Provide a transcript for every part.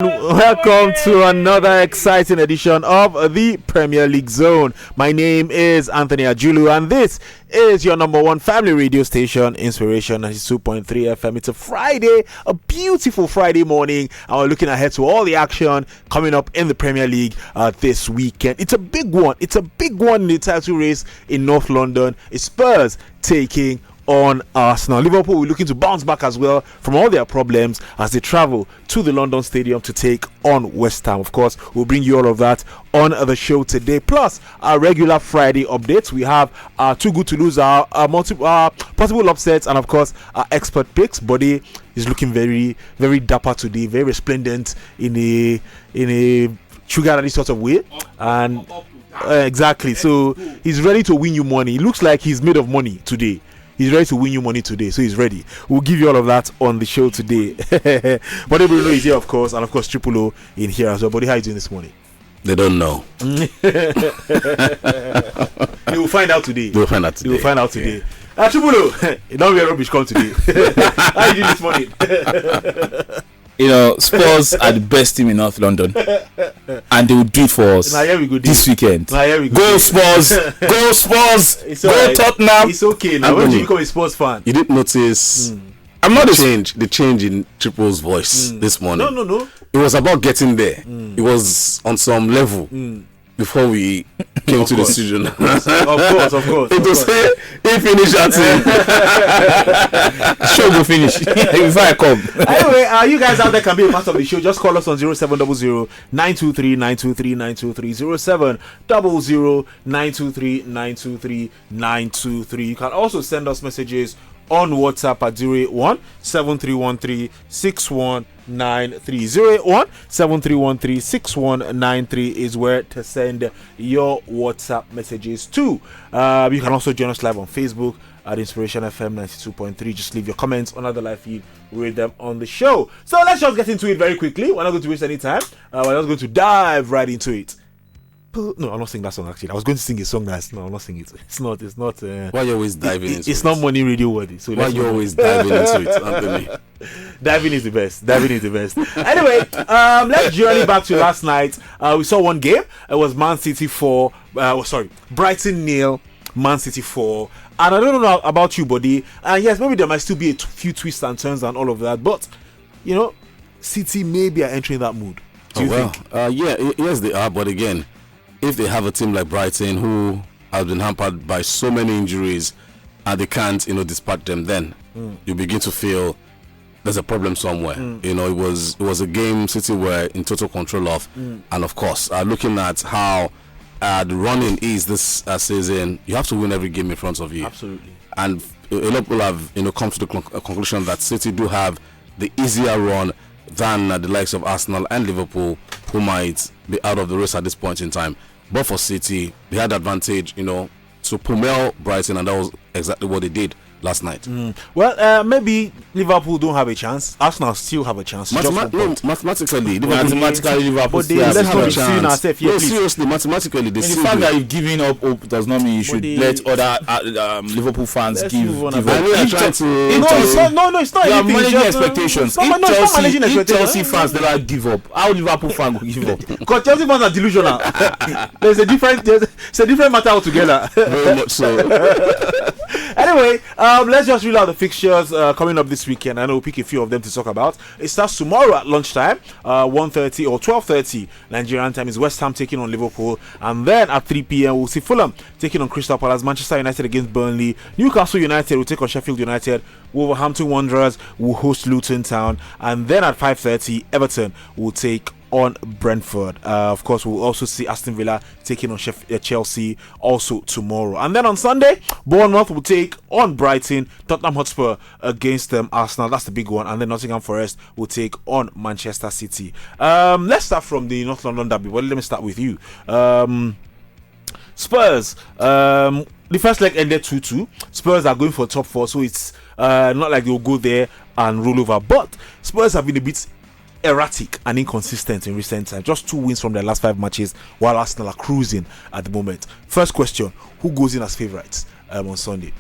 Welcome to another exciting edition of the Premier League Zone. My name is Anthony Ajulu, and this is your number one family radio station, Inspiration 92.3 FM. It's a Friday, a beautiful Friday morning, and we're looking ahead to all the action coming up in the Premier League this weekend. It's a big one. It's a big one in the title race in North London. It's Spurs taking on Arsenal. Liverpool will be looking to bounce back as well from all their problems as they travel to the London Stadium to take on West Ham. Of course, we'll bring you all of that on the show today. Plus, our regular Friday updates. We have Too Good to Lose, our possible upsets, and of course, our expert picks. Body is looking very, very dapper today, very resplendent in a sugar daddy sort of way, and exactly. So he's ready to win you money. It looks like he's made of money today. He's ready to win you money today, so he's ready. We'll give you all of that on the show today. But Bruno is here, of course, and of course Triple O in here as well. Buddy, how are you doing this morning? They don't know. They will find out today. They will find out today. Triple O, don't be a rubbish come today. How are you doing this morning? You know, Spurs are the best team in North London, and they will do it for us this weekend. Go Spurs! Go Spurs! Go right. Tottenham! It's okay now. When did you become a Spurs fan? You didn't notice the change in Triple's voice this morning. No. It was about getting there. It was on some level before we came to the studio. Of course. It was he finished that thing. Show will finish before I come. Anyway, you guys out there can be a part of the show. Just call us on 0700-923-923-923 0700-923-923-923. You can also send us messages on WhatsApp at 081-7313-6193. 081-7313-6193 is where to send your WhatsApp messages to. You can also join us live on Facebook at Inspiration FM 92.3. Just leave your comments on the live feed. We'll read them on the show. So let's just get into it very quickly. We're not going to waste any time. We're just going to dive right into it. No, I'm not singing that song actually. I was going to sing a song I'm not singing it. It's not. Why are you always diving into it? It's not money radio worthy. So why are you always diving into it, Anthony? Diving is the best. Anyway, let's journey back to last night. We saw one game. It was Brighton 0, Man City 4. And I don't know about you, buddy. And yes, maybe there might still be a few twists and turns and all of that. But, you know, City maybe are entering that mood. Do you think? Yes, they are. But again, if they have a team like Brighton who has been hampered by so many injuries and they can't, dispatch them, then you begin to feel there's a problem somewhere. It was a game City were in total control of, and of course, looking at how the running is this season, you have to win every game in front of you. Absolutely. And a lot of people have come to the conclusion that City do have the easier run than the likes of Arsenal and Liverpool, who might be out of the race at this point in time. But for City, they had the advantage, to pummel Brighton, and that was exactly what they did last night. Well, maybe Liverpool don't have a chance. Arsenal still have a chance. Mathematically, Liverpool still have a chance. Seriously, mathematically, the fact that you've given up hope does not mean you should let other Liverpool fans give up. It's not. You are managing expectations. If Chelsea fans never give up, how Liverpool fans will give up? Because Chelsea fans are delusional. It's a different matter altogether. Very much so. Anyway, let's just reel out the fixtures coming up this weekend. I know we'll pick a few of them to talk about. It starts tomorrow at lunchtime, 1:30 or 12:30 Nigerian time is West Ham taking on Liverpool, and then at 3 p.m. we'll see Fulham taking on Crystal Palace, Manchester United against Burnley, Newcastle United will take on Sheffield United, Wolverhampton Wanderers will host Luton Town, and then at 5:30 Everton will take on Brentford. Of course, we'll also see Aston Villa taking on Chelsea also tomorrow. And then on Sunday, Bournemouth will take on Brighton, Tottenham Hotspur against Arsenal. That's the big one. And then Nottingham Forest will take on Manchester City. Let's start from the North London derby. Well, let me start with you. Spurs. The first leg ended 2-2. Spurs are going for top 4, so it's not like they'll go there and roll over. But Spurs have been a bit erratic and inconsistent in recent times. Just 2 wins from their last 5 matches, while Arsenal are cruising at the moment. First question: who goes in as favourites on Sunday?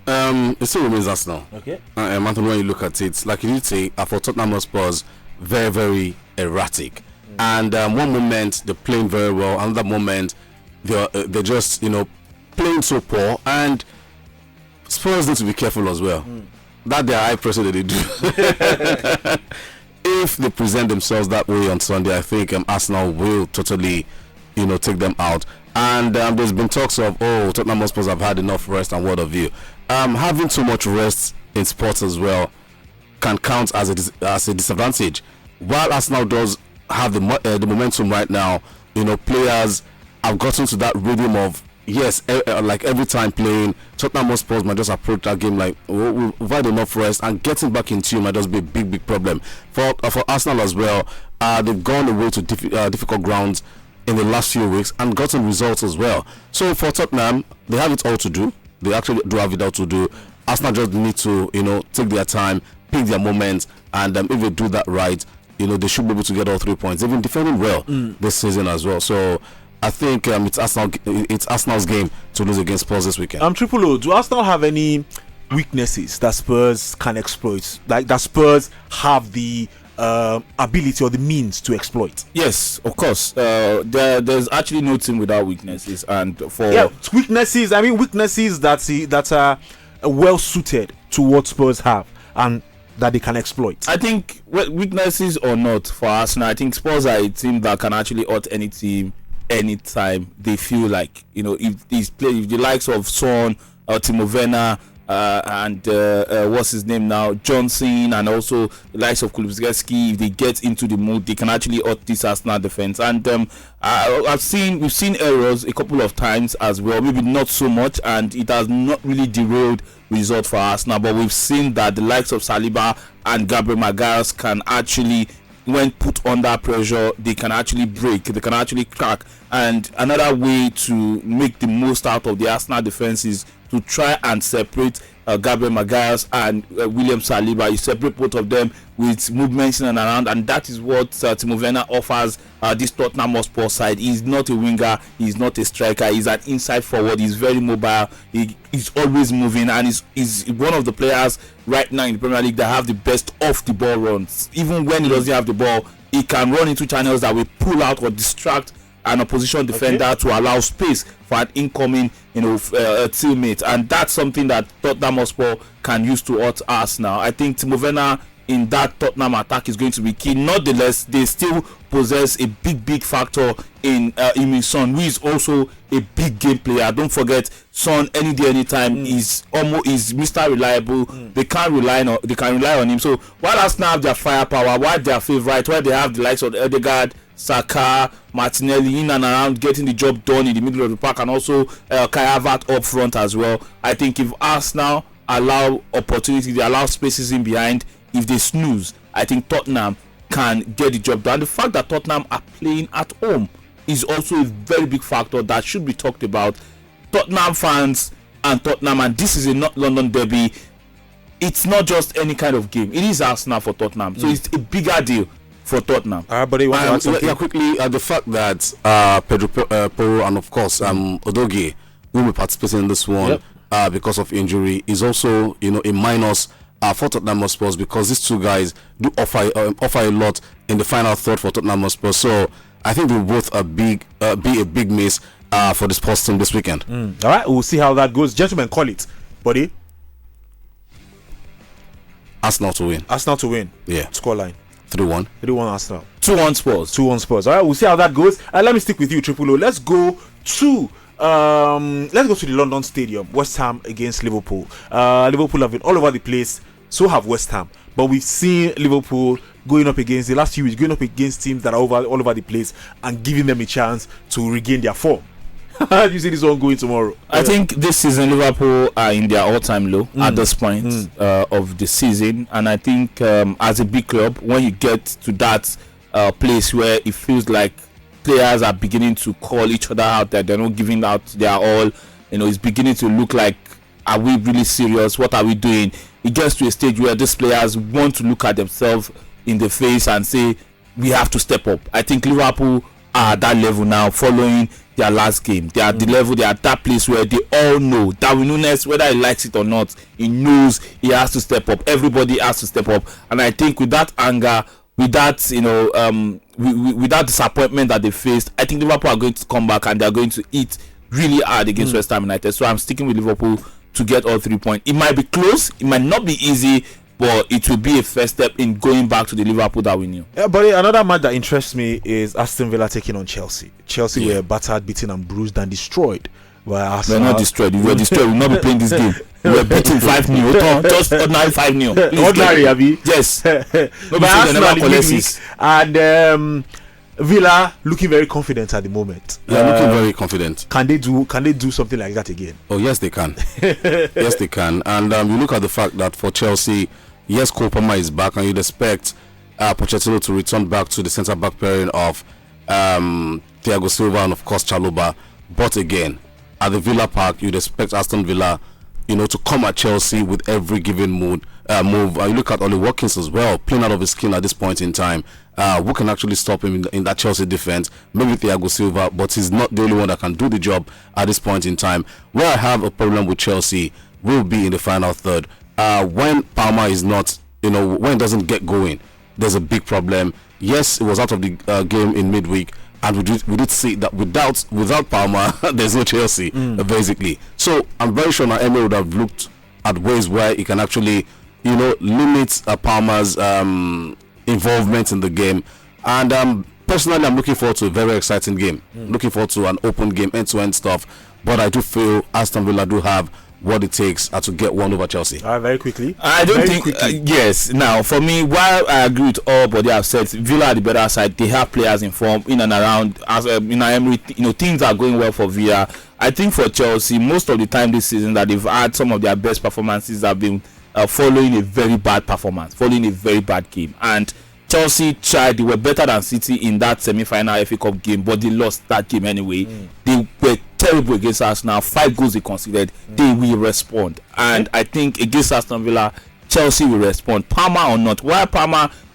It still remains Arsenal. Okay. Anthony, when you look at it, like you did say, for Tottenham Hotspur, very, very erratic. And one moment they're playing very well, another moment they're just playing so poor. And Spurs need to be careful as well. That their high pressure that they do. If they present themselves that way on Sunday, I think Arsenal will totally, take them out. And there's been talks of, Tottenham Hotspur have had enough rest, and what have you. Having too much rest in sports as well can count as a disadvantage. While Arsenal does have the momentum right now, players have gotten to that rhythm of, yes, like every time playing, Tottenham Hotspur might just approach that game like, we've had enough rest, and getting back into you might just be a big problem. For Arsenal as well, they've gone away to difficult grounds in the last few weeks and gotten results as well. So for Tottenham, they have it all to do. They actually do have it all to do. Arsenal just need to, take their time, pick their moments, and if they do that right, they should be able to get all 3 points. They've been defending well this season as well. So I think it's Arsenal's game to lose against Spurs this weekend. Triple O, do Arsenal have any weaknesses that Spurs can exploit? Like that Spurs have the ability or the means to exploit? Yes, of course. There's actually no team without weaknesses, and weaknesses. I mean weaknesses that are well suited to what Spurs have and that they can exploit. I think weaknesses or not for Arsenal, I think Spurs are a team that can actually hurt any team anytime they feel like, if the likes of Son, Timo Werner, and what's his name now, Johnson, and also the likes of 𝐒𝐭𝐲, if they get into the mood, they can actually hurt this Arsenal defense. And we've seen errors a couple of times as well, maybe not so much, and it has not really derailed result for Arsenal, but we've seen that the likes of Saliba and Gabriel Magalhaes can actually, when put under pressure, they can actually break, they can actually crack. And another way to make the most out of the Arsenal defense is to try and separate Gabriel Magalhaes and William Saliba. You separate both of them with movements in and around, and that is what Timo Werner offers this Tottenham Hotspur side. He's not a winger, he's not a striker, he's an inside forward, he's very mobile, he's always moving, and he's one of the players right now in the Premier League that have the best off the ball runs. Even when he doesn't have the ball, he can run into channels that will pull out or distract an opposition defender to allow space for an incoming teammate, and that's something that Tottenham Hotspur can use to hurt Arsenal. I think Timo Werner in that Tottenham attack is going to be key. Nonetheless, they still possess a big factor in Son, who is also a big game player. Don't forget, Son any day, anytime is Mr. Reliable. They can rely on him. So while Arsenal have their firepower, while their favourite, while they have the likes of Ødegaard, Saka, Martinelli in and around getting the job done in the middle of the park, and also Kai Havertz up front as well, I think if Arsenal allow opportunity, they allow spaces in behind, if they snooze, I think Tottenham can get the job done. The fact that Tottenham are playing at home is also a very big factor that should be talked about. Tottenham fans and Tottenham, and this is a North London derby, it's not just any kind of game. It is Arsenal for Tottenham, so it's a bigger deal for Tottenham. But quickly, the fact that Pedro Porro and of course Udogie will be participating in this one because of injury is also a minus for Tottenham Hotspur, because these two guys do offer a lot in the final third for Tottenham Hotspur. So I think they will both be a big miss for the Spurs team this weekend. All right, we'll see how that goes. Gentlemen, call it, buddy. Arsenal to win. Arsenal to win. Yeah. Scoreline. 3-1. 3-1 Arsenal. 2-1 Spurs. 2-1 Spurs. All right, we'll see how that goes. Let me stick with you, Triple O. Let's go to the London Stadium. West Ham against Liverpool. Liverpool have been all over the place. So have West Ham. But we've seen Liverpool going up against the last few weeks, going up against teams that are all over the place and giving them a chance to regain their form. How do you see this one going tomorrow? I think this season Liverpool are in their all-time low at this point of the season, and I think as a big club, when you get to that place where it feels like players are beginning to call each other out, that they're not giving out their all, it's beginning to look like, are we really serious? What are we doing? It gets to a stage where these players want to look at themselves in the face and say, we have to step up. I think Liverpool are at that level now following their last game. They are at the level, they are at that place where they all know Darwin Núñez, whether he likes it or not, he knows he has to step up. Everybody has to step up. And I think with that anger, with that, with that disappointment that they faced, I think Liverpool are going to come back and they are going to eat really hard against West Ham United. So I'm sticking with Liverpool to get all 3 points. It might be close, it might not be easy, but it will be a first step in going back to the Liverpool that we knew. Yeah, but another match that interests me is Aston Villa taking on Chelsea. Chelsea were battered, beaten, and bruised and destroyed. Well, we're not destroyed. We were destroyed. We'll not be playing this game. We were beaten 5-0. Just ordinary 5-0. Ordinary, Abi. Yes. But Arsenal and Villa looking very confident at the moment. Yeah, looking very confident. Can they do something like that again? Oh yes, they can. Yes, they can. And you look at the fact that for Chelsea, yes, Cole Palmer is back, and you'd expect Pochettino to return back to the centre back pairing of Thiago Silva and of course Chalobah. But again, at the Villa Park, you'd expect Aston Villa, to come at Chelsea with every given move. You look at Ollie Watkins as well, playing out of his skin at this point in time. Who can actually stop him in that Chelsea defense? Maybe Thiago Silva, but he's not the only one that can do the job at this point in time. Where I have a problem with Chelsea will be in the final third. When Palmer is not, when it doesn't get going, there's a big problem. Yes, it was out of the game in midweek, and we did see that without Palmer, there's no Chelsea, basically. So I'm very sure that Emery would have looked at ways where he can actually, limit Palmer's involvement in the game. And personally, I'm looking forward to a very exciting game. Looking forward to an open game, end-to-end stuff. But I do feel Aston Villa do have what it takes to get one over Chelsea. Very quickly. I don't think. Yes. Now, for me, while I agree with all but they have said, Villa are the better side. They have players in form in and around. As Emery, things are going well for Villa. I think for Chelsea, most of the time this season that they've had some of their best performances have been following a very bad performance, following a very bad game. And Chelsea tried. They were better than City in that semi-final FA Cup game, but they lost that game anyway. They were terrible against Arsenal. 5 goals they conceded. They will respond, and I think against Aston Villa, Chelsea will respond. Palmer or not, why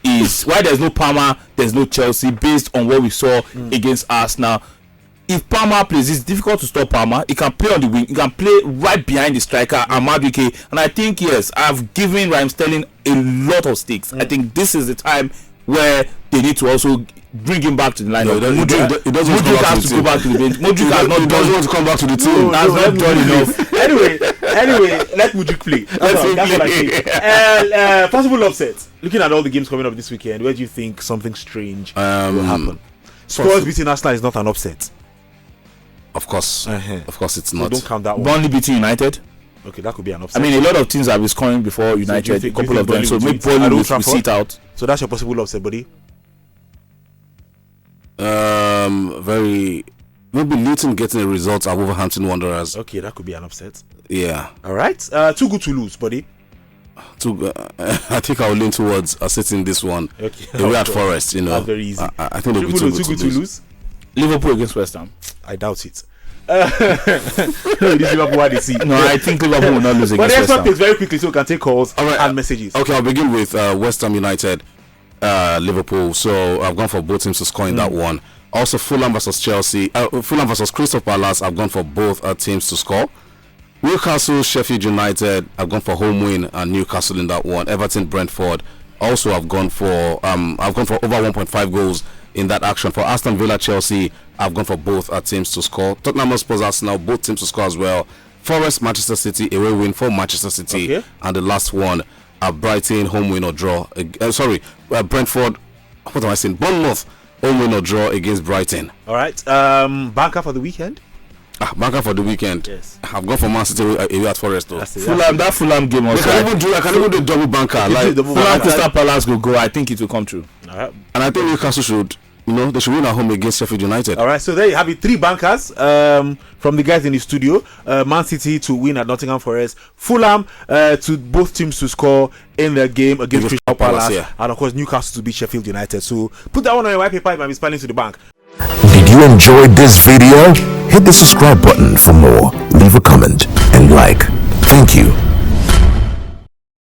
there's no Palmer, there's no Chelsea. Based on what we saw against Arsenal, if Palmer plays, it's difficult to stop Palmer. He can play on the wing. He can play right behind the striker, 𝐈𝐍𝐻𝐈𝐑𝐀𝐓𝐈𝐎𝐍. And I think, yes, I've given Raheem Sterling a lot of sticks. I think this is the time where they need to also bring him back to the lineup. Mudryk has to go back to the bench. Mudryk has not doesn't want to come back to the team. That's not done enough. Anyway, let Mudryk play. That's what I think. Possible upset. Looking at all the games coming up this weekend, where do you think something strange will happen? Spurs beating Arsenal is not an upset. Of course, it's not. So don't count that one. Burnley beating United. Okay, that could be an upset. I mean, a lot of teams have been scoring before United, a couple of them. So maybe Burnley will sit out. So that's your possible upset, buddy. Maybe Luton getting a result at Wolverhampton Wanderers. Okay, that could be an upset. Yeah. All right. Too good to lose, buddy. I think I will lean towards sitting this one. Okay. Away at Forest, That's very easy. I think they'll be too good to lose. Liverpool against West Ham. I doubt it. This Liverpool, what they see. No, I think Liverpool will not lose against West Ham. But the expert takes very quickly, so we can take calls and messages. Okay, I'll begin with West Ham United, Liverpool. So I've gone for both teams to score in that one. Also, Fulham versus Chelsea, Fulham versus Crystal Palace. I've gone for both teams to score. Newcastle, Sheffield United. I've gone for home win and Newcastle in that one. Everton, Brentford. Also, I've gone for over 1.5 goals in that action. For Aston Villa, Chelsea, I've gone for both teams to score. Tottenham, Spurs, Arsenal, both teams to score as well. Forest, Manchester City, away win for Manchester City. Okay. And the last one, Brighton, home win or draw. Brentford, what am I saying? Bournemouth, home win or draw against Brighton. All right. Banker for the weekend? Banker for the weekend. Yes. I've gone for Man City away at Forest though. That Fulham game also. I can even do double banker. Fulham Crystal Palace will go. I think it will come true. All right. And I think Newcastle should, they should win at home against Sheffield United. All right. So there you have it. 3 bankers from the guys in the studio. Man City to win at Nottingham Forest. Fulham to both teams to score in the game against Crystal Palace. Yeah. And of course Newcastle to beat Sheffield United. So put that one on your white paper. It might be spelling to the bank. Did you enjoy this video? Hit the subscribe button for more. Leave a comment and like. Thank you.